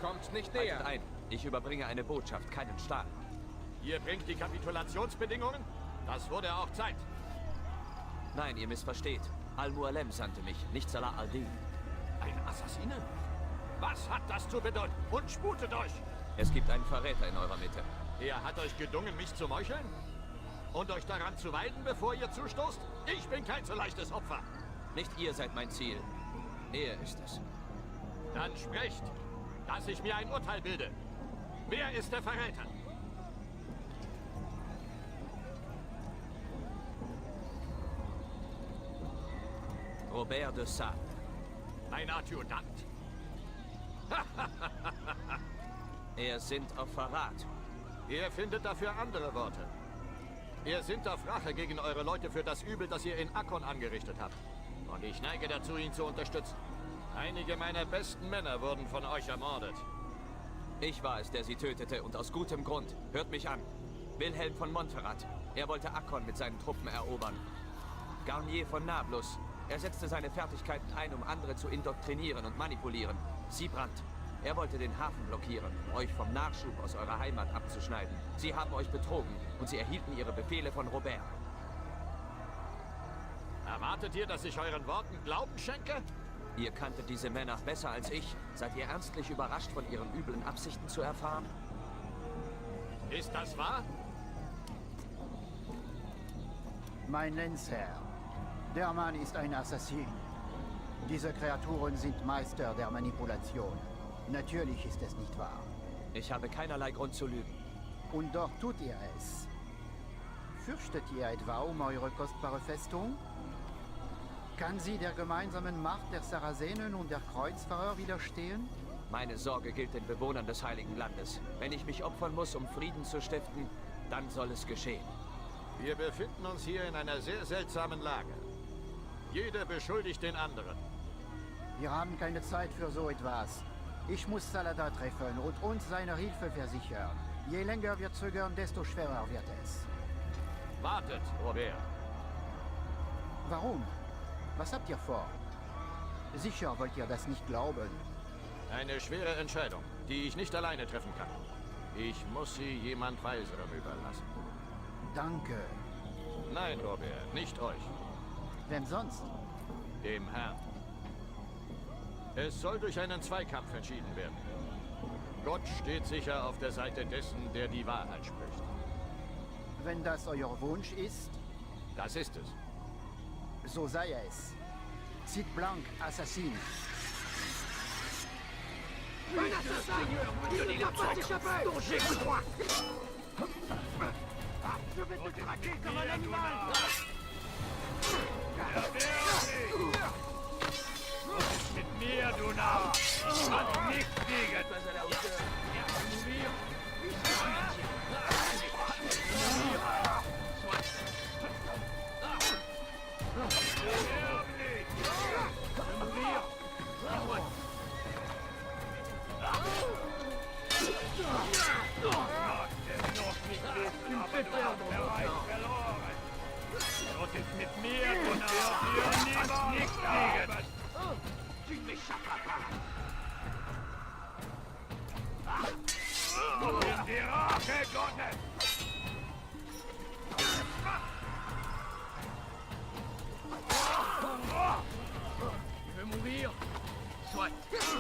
Kommt nicht näher. Haltet ein. Ich überbringe eine Botschaft, keinen Stahl. Ihr bringt die Kapitulationsbedingungen? Das wurde auch Zeit. Nein, ihr missversteht. Al-Mualem sandte mich, nicht Salah al-Din. Ein Assassine? Was hat das zu bedeuten? Und sputet euch! Es gibt einen Verräter in eurer Mitte. Er hat euch gedungen, mich zu meucheln? Und euch daran zu weiden, bevor ihr zustoßt? Ich bin kein so leichtes Opfer. Nicht ihr seid mein Ziel. Er ist es. Dann sprecht, dass ich mir ein Urteil bilde. Wer ist der Verräter? Robert de Sade. Ein Adjutant? Er sinnt auf Verrat. Ihr findet dafür andere Worte. Ihr sinnt auf Rache gegen eure Leute für das Übel, das ihr in Akkon angerichtet habt. Und ich neige dazu, ihn zu unterstützen. Einige meiner besten Männer wurden von euch ermordet. Ich war es, der sie tötete, und aus gutem Grund. Hört mich an. Wilhelm von Montferrat. Er wollte Akkon mit seinen Truppen erobern. Garnier von Nablus. Er setzte seine Fertigkeiten ein, um andere zu indoktrinieren und manipulieren. Siebrand. Er wollte den Hafen blockieren, um euch vom Nachschub aus eurer Heimat abzuschneiden. Sie haben euch betrogen und sie erhielten ihre Befehle von Robert. Erwartet ihr, dass ich euren Worten Glauben schenke? Ihr kanntet diese Männer besser als ich. Seid ihr ernstlich überrascht, von ihren üblen Absichten zu erfahren? Ist das wahr? Mein Lenzherr, der Mann ist ein Assassin. Diese Kreaturen sind Meister der Manipulation. Natürlich ist es nicht wahr. Ich habe keinerlei Grund zu lügen. Und doch tut ihr es. Fürchtet ihr etwa um eure kostbare Festung? Kann sie der gemeinsamen Macht der Sarazenen und der Kreuzfahrer widerstehen? Meine Sorge gilt den Bewohnern des Heiligen Landes. Wenn ich mich opfern muss, um Frieden zu stiften, dann soll es geschehen. Wir befinden uns hier in einer sehr seltsamen Lage. Jeder beschuldigt den anderen. Wir haben keine Zeit für so etwas. Ich muss Saladar treffen und uns seine Hilfe versichern. Je länger wir zögern, desto schwerer wird es. Wartet, Robert. Warum? Was habt ihr vor? Sicher wollt ihr das nicht glauben. Eine schwere Entscheidung, die ich nicht alleine treffen kann. Ich muss sie jemand Weiserem überlassen. Danke. Nein, Robert, nicht euch. Wem sonst? Dem Herrn. Es soll durch einen Zweikampf entschieden werden. Gott steht sicher auf der Seite dessen, der die Wahrheit spricht. Wenn das euer Wunsch ist, Das ist es. so sei es. Cid Blanc, Assassin. Mit mir, du Narr! Hat nichts gegen! Was ist mit mir, du Narr? Hier niemand nichts gegen! Die Rache Gottes! Je vais mourir. Soit. Ist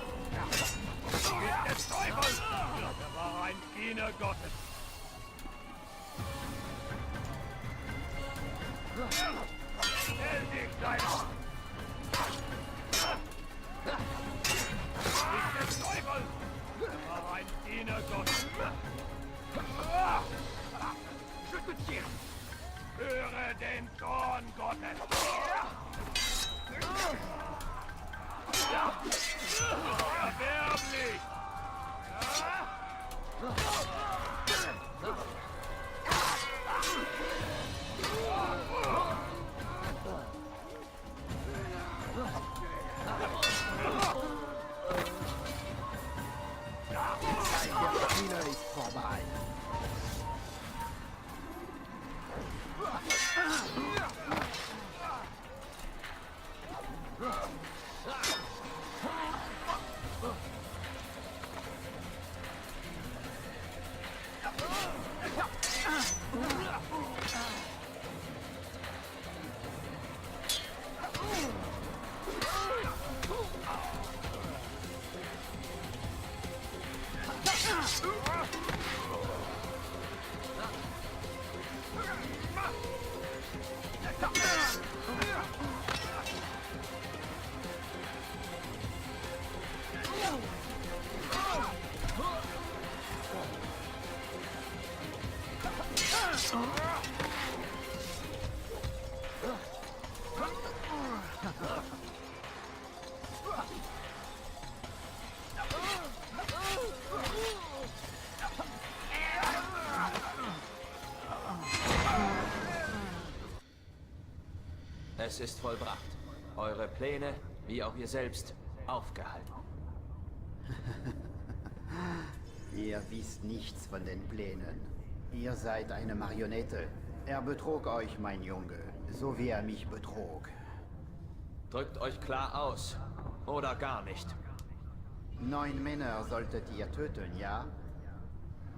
des Teufels! Er war ein Diener Gottes. Stell dich deiner! Ist des Teufels! Er war ein Diener Gottes. Je te tire! Höre den Zorn Gottes! Erbärmlich! Der Spieler ist vorbei. Es ist vollbracht. Eure Pläne, wie auch ihr selbst, aufgehalten. Ihr wisst nichts von den Plänen. Ihr seid eine Marionette. Er betrog euch, mein Junge, so wie er mich betrog. Drückt euch klar aus. Oder gar nicht. 9 Männer solltet ihr töten, ja?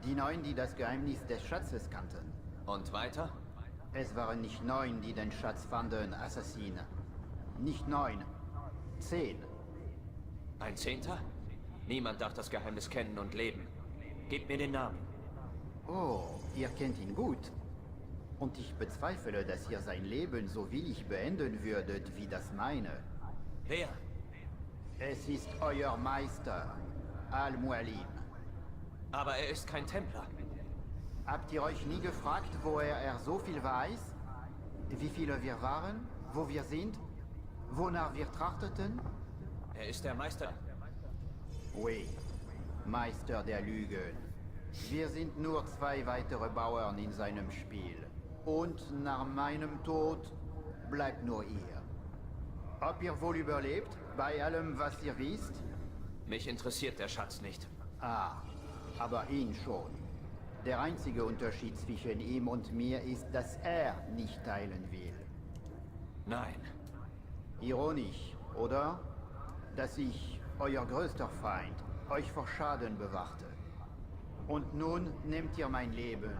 Die 9, die das Geheimnis des Schatzes kannten. Und weiter? Es waren nicht 9, die den Schatz fanden, Assassine. Nicht 9. 10. Ein 10.? Niemand darf das Geheimnis kennen und leben. Gebt mir den Namen. Oh, ihr kennt ihn gut. Und ich bezweifle, dass ihr sein Leben so willig beenden würdet wie das meine. Wer? Es ist euer Meister, Al-Mualim. Aber er ist kein Templer. Habt ihr euch nie gefragt, woher er so viel weiß? Wie viele wir waren? Wo wir sind? Wonach wir trachteten? Er ist der Meister. Oui, Meister der Lügen. Wir sind nur 2 weitere Bauern in seinem Spiel. Und nach meinem Tod bleibt nur ihr. Ob ihr wohl überlebt, bei allem, was ihr wisst? Mich interessiert der Schatz nicht. Ah, aber ihn schon. Der einzige Unterschied zwischen ihm und mir ist, dass er nicht teilen will. Nein. Ironisch, oder? Dass ich, euer größter Feind, euch vor Schaden bewachte. Und nun nehmt ihr mein Leben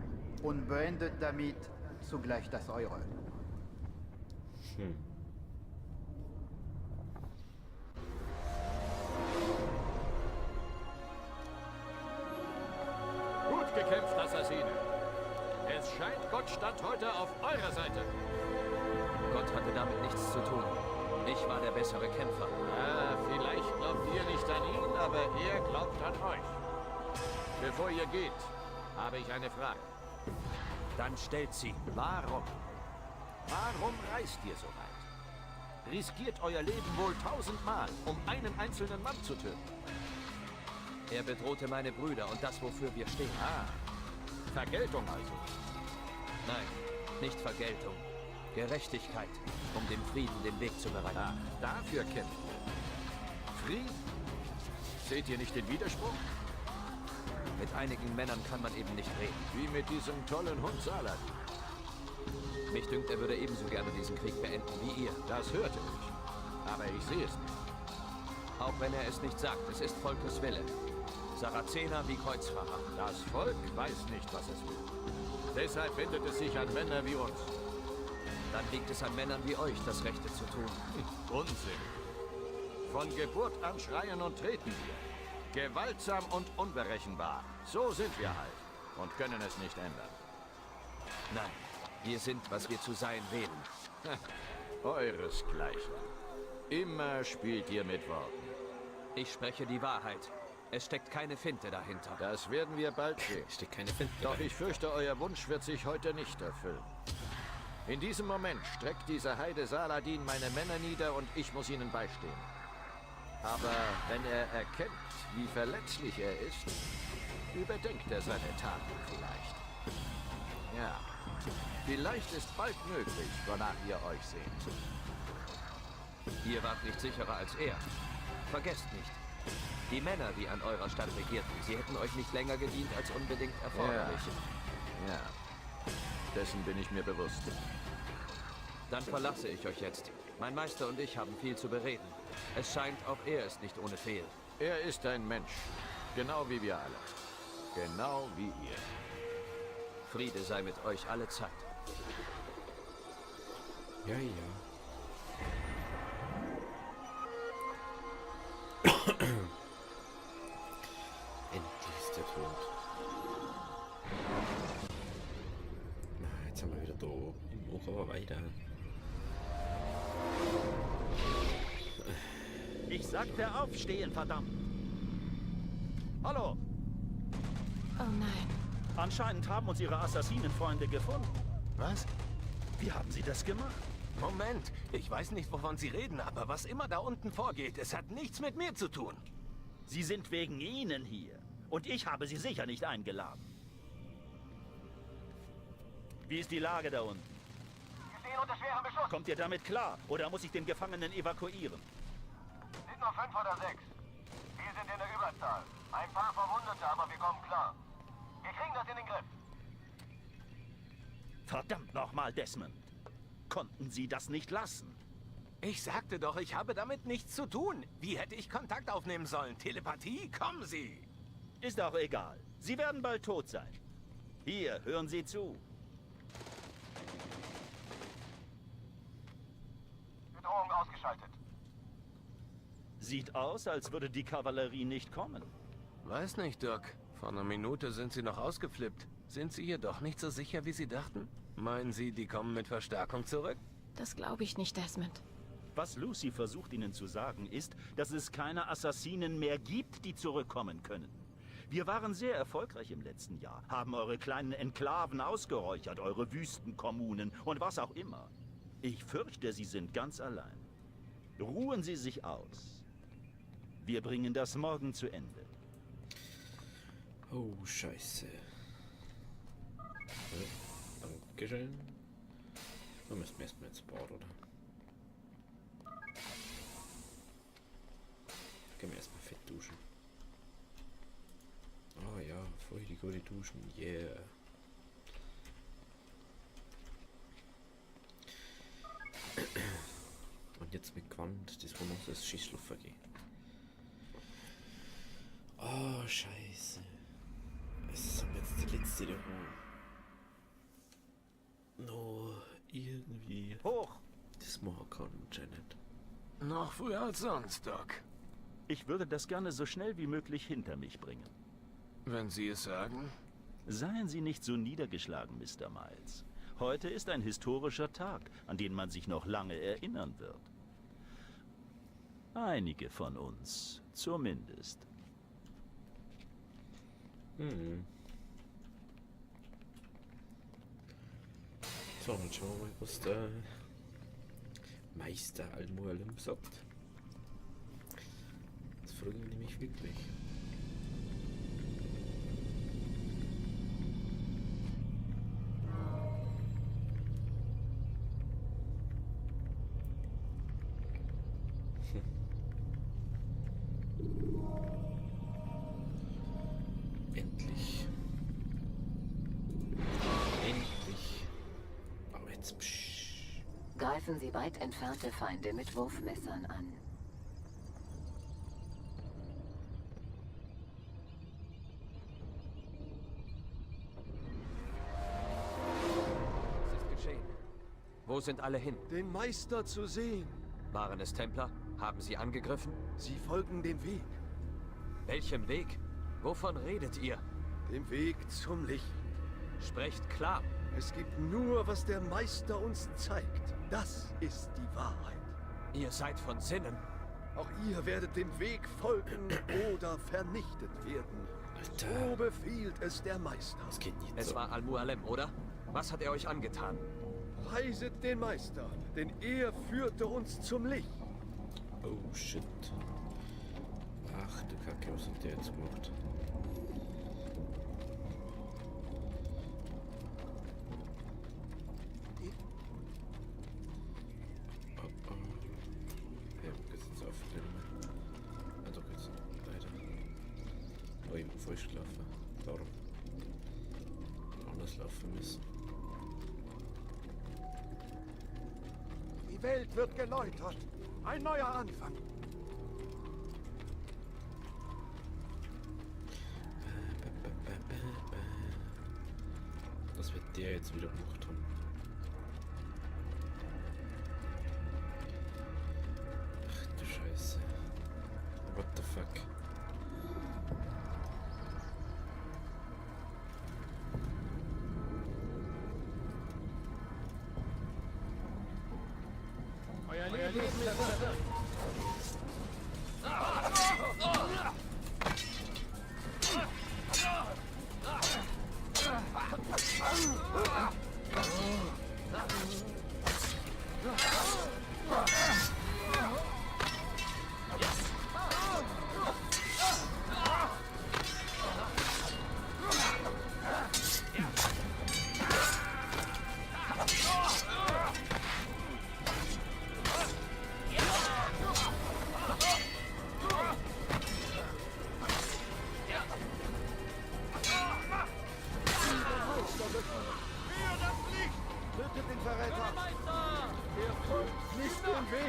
und beendet damit zugleich das eure. Gut gekämpft, Assassine. Es scheint, Gott stand heute auf eurer Seite. Gott hatte damit nichts zu tun. Ich war der bessere Kämpfer. Vielleicht glaubt ihr nicht an ihn, aber er glaubt an euch. Bevor ihr geht, habe ich eine Frage. Dann stellt sie. Warum? Warum reist ihr so weit? Riskiert euer Leben wohl 1000-mal, um einen einzelnen Mann zu töten. Er bedrohte meine Brüder und das, wofür wir stehen. Vergeltung also. Nein, nicht Vergeltung. Gerechtigkeit, um dem Frieden den Weg zu bereiten. Dafür kämpft ihr. Frieden? Seht ihr nicht den Widerspruch? Mit einigen Männern kann man eben nicht reden. Wie mit diesem tollen Hund Saladin. Mich dünkt, er würde ebenso gerne diesen Krieg beenden wie ihr. Das hörte ich. Aber ich sehe es nicht. Auch wenn er es nicht sagt, es ist Volkes Wille. Sarazener wie Kreuzfahrer. Das Volk weiß nicht, was es will. Deshalb wendet es sich an Männer wie uns. Dann liegt es an Männern wie euch, das Rechte zu tun. Unsinn. Von Geburt an schreien und treten wir. Gewaltsam und unberechenbar. So sind wir halt. Und können es nicht ändern. Nein, wir sind, was wir zu sein wählen. Euresgleichen. Immer spielt ihr mit Worten. Ich spreche die Wahrheit. Es steckt keine Finte dahinter. Das werden wir bald sehen. Steckt keine Finte. Doch ich fürchte, euer Wunsch wird sich heute nicht erfüllen. In diesem Moment streckt dieser Heide Saladin meine Männer nieder und ich muss ihnen beistehen. Aber wenn er erkennt, wie verletzlich er ist, überdenkt er seine Taten vielleicht. Ja, vielleicht ist bald möglich, wonach ihr euch seht. Ihr wart nicht sicherer als er. Vergesst nicht. Die Männer, die an eurer Stadt regierten, sie hätten euch nicht länger gedient als unbedingt erforderlich. Ja, dessen bin ich mir bewusst. Dann verlasse ich euch jetzt. Mein Meister und ich haben viel zu bereden. Es scheint, auch er ist nicht ohne Fehl. Er ist ein Mensch, genau wie wir alle. Genau wie ihr. Friede sei mit euch alle Zeit. Ja, ja. Endlich ist der tot. Na, jetzt sind wir wieder da. Ich mache aber weiter. Ich sagte aufstehen, verdammt! Hallo! Oh nein. Anscheinend haben uns Ihre Assassinenfreunde gefunden. Was? Wie haben Sie das gemacht? Moment, ich weiß nicht, wovon Sie reden, aber was immer da unten vorgeht, es hat nichts mit mir zu tun. Sie sind wegen Ihnen hier. Und ich habe Sie sicher nicht eingeladen. Wie ist die Lage da unten? stehen unter schwerem Beschuss. Kommt ihr damit klar? Oder muss ich den Gefangenen evakuieren? Sind noch 5 oder 6. Wir sind in der Überzahl. Ein paar Verwundete, aber wir kommen klar. Wir kriegen das in den Griff. Verdammt nochmal, Desmond. Konnten Sie das nicht lassen? Ich sagte doch, ich habe damit nichts zu tun. Wie hätte ich Kontakt aufnehmen sollen? Telepathie? Kommen Sie! Ist auch egal. Sie werden bald tot sein. Hier, hören Sie zu. Bedrohung ausgeschaltet. Sieht aus, als würde die Kavallerie nicht kommen. Weiß nicht, Doc. Vor einer Minute sind Sie noch ausgeflippt. Sind Sie hier doch nicht so sicher, wie Sie dachten? Meinen Sie, die kommen mit Verstärkung zurück? Das glaube ich nicht, Desmond. Was Lucy versucht Ihnen zu sagen, ist, dass es keine Assassinen mehr gibt, die zurückkommen können. Wir waren sehr erfolgreich im letzten Jahr, haben eure kleinen Enklaven ausgeräuchert, eure Wüstenkommunen und was auch immer. Ich fürchte, Sie sind ganz allein. Ruhen Sie sich aus. Wir bringen das morgen zu Ende. Oh, scheiße. Dankeschön. Dann müssen wir erstmal ins Bad, oder? Gehen wir erstmal fett duschen. Oh ja, voll die gute Duschen, yeah. Und jetzt mit Quant, das wo noch das Schießluft gehen. Oh, scheiße. Es ist jetzt die letzte der Ruhe. No, irgendwie. Hoch! Das machen kann Janet. Noch früher als sonst, Doc. Ich würde das gerne so schnell wie möglich hinter mich bringen. Wenn Sie es sagen. Seien Sie nicht so niedergeschlagen, Mr. Miles. Heute ist ein historischer Tag, an den man sich noch lange erinnern wird. Einige von uns, zumindest. So, dann schauen wir mal, was der Meister Al-Mualim sagt. Das frage ich nämlich wirklich. Endlich. Endlich. Aber jetzt psch. Greifen Sie weit entfernte Feinde mit Wurfmessern an. Was ist geschehen? Wo sind alle hin? Den Meister zu sehen. Waren es Templer? Haben sie angegriffen? Sie folgen dem Weg. Welchem Weg? Wovon redet ihr? Dem Weg zum Licht. Sprecht klar. Es gibt nur, was der Meister uns zeigt. Das ist die Wahrheit. Ihr seid von Sinnen. Auch ihr werdet dem Weg folgen oder vernichtet werden. So befiehlt es der Meister. Das geht nicht Es so. war Al-Mualim, oder? Was hat er euch angetan? Preiset den Meister, denn er führte uns zum Licht. Oh shit. Ach du Kacke, was hat der jetzt gemacht? Oh oh. Ja, geht's jetzt auf den. Ah, doch geht's weiter. Oh, ich bin falsch gelaufen. Darum. Anders laufen müssen. Die Welt wird geläutert. Ein neuer Anfang. Was wird der jetzt wieder gemacht haben? Ach du Scheiße. What the fuck?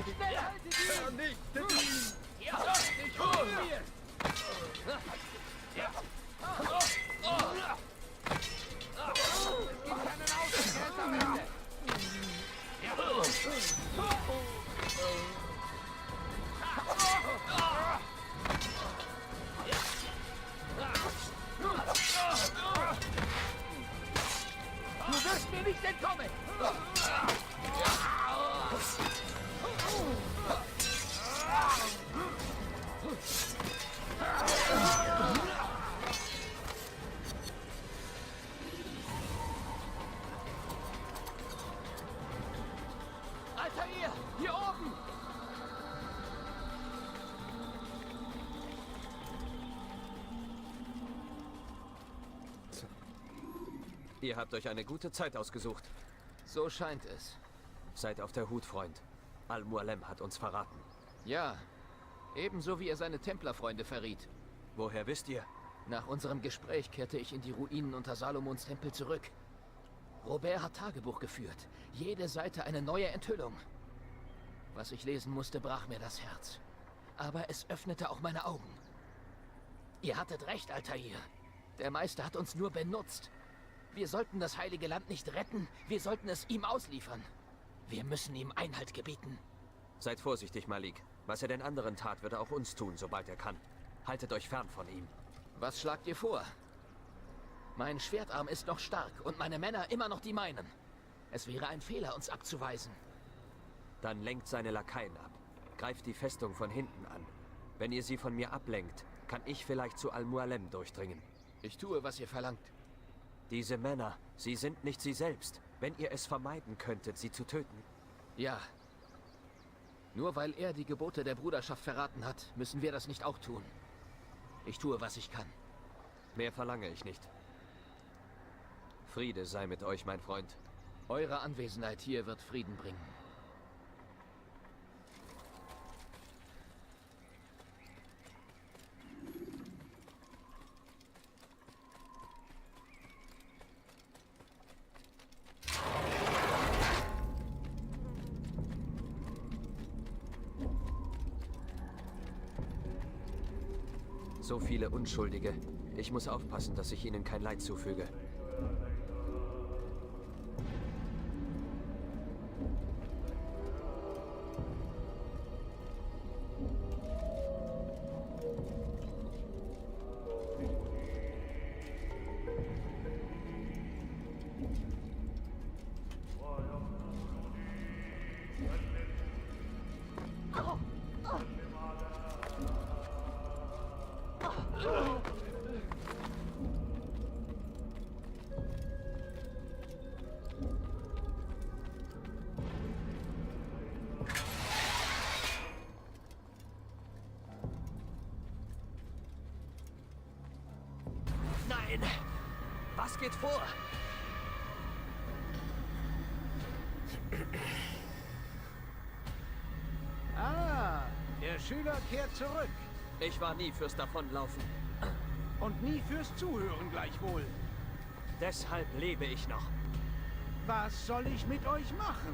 Vernichtet ihn! Du wirst mir nicht entkommen! Altair, hier oben! Ihr habt euch eine gute Zeit ausgesucht. So scheint es. Seid auf der Hut, Freund. Al-Mualem hat uns verraten. Ja, ebenso wie er seine Templerfreunde verriet. Woher wisst ihr? Nach unserem Gespräch kehrte ich in die Ruinen unter Salomons Tempel zurück. Robert hat Tagebuch geführt. Jede Seite eine neue Enthüllung. Was ich lesen musste, brach mir das Herz. Aber es öffnete auch meine Augen. Ihr hattet recht, Altair. Der Meister hat uns nur benutzt. Wir sollten das Heilige Land nicht retten, wir sollten es ihm ausliefern. Wir müssen ihm Einhalt gebieten. Seid vorsichtig, Malik. Was er den anderen tat, wird er auch uns tun, sobald er kann. Haltet euch fern von ihm. Was schlagt ihr vor? Mein Schwertarm ist noch stark und meine Männer immer noch die meinen. Es wäre ein Fehler, uns abzuweisen. Dann lenkt seine Lakaien ab. Greift die Festung von hinten an. Wenn ihr sie von mir ablenkt, kann ich vielleicht zu Al-Mualem durchdringen. Ich tue, was ihr verlangt. Diese Männer, sie sind nicht sie selbst. Wenn ihr es vermeiden könntet, sie zu töten. Ja. Nur weil er die Gebote der Bruderschaft verraten hat, müssen wir das nicht auch tun. Ich tue, was ich kann. Mehr verlange ich nicht. Friede sei mit euch, mein Freund. Eure Anwesenheit hier wird Frieden bringen. So viele Unschuldige. Ich muss aufpassen, dass ich ihnen kein Leid zufüge. Nein! Was geht vor? Ah, der Schüler kehrt zurück. Ich war nie fürs Davonlaufen. Und nie fürs Zuhören gleichwohl. Deshalb lebe ich noch. Was soll ich mit euch machen?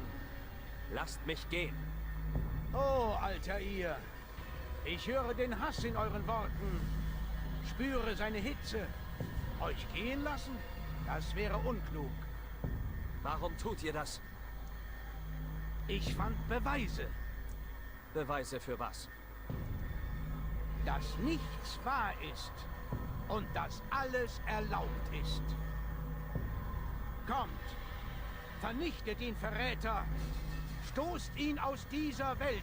Lasst mich gehen. Oh, Altair. Ich höre den Hass in euren Worten. Spüre seine Hitze. Euch gehen lassen? Das wäre unklug. Warum tut ihr das? Ich fand Beweise. Beweise für was? Dass nichts wahr ist. Und dass alles erlaubt ist. Kommt. Vernichtet den Verräter. Stoßt ihn aus dieser Welt.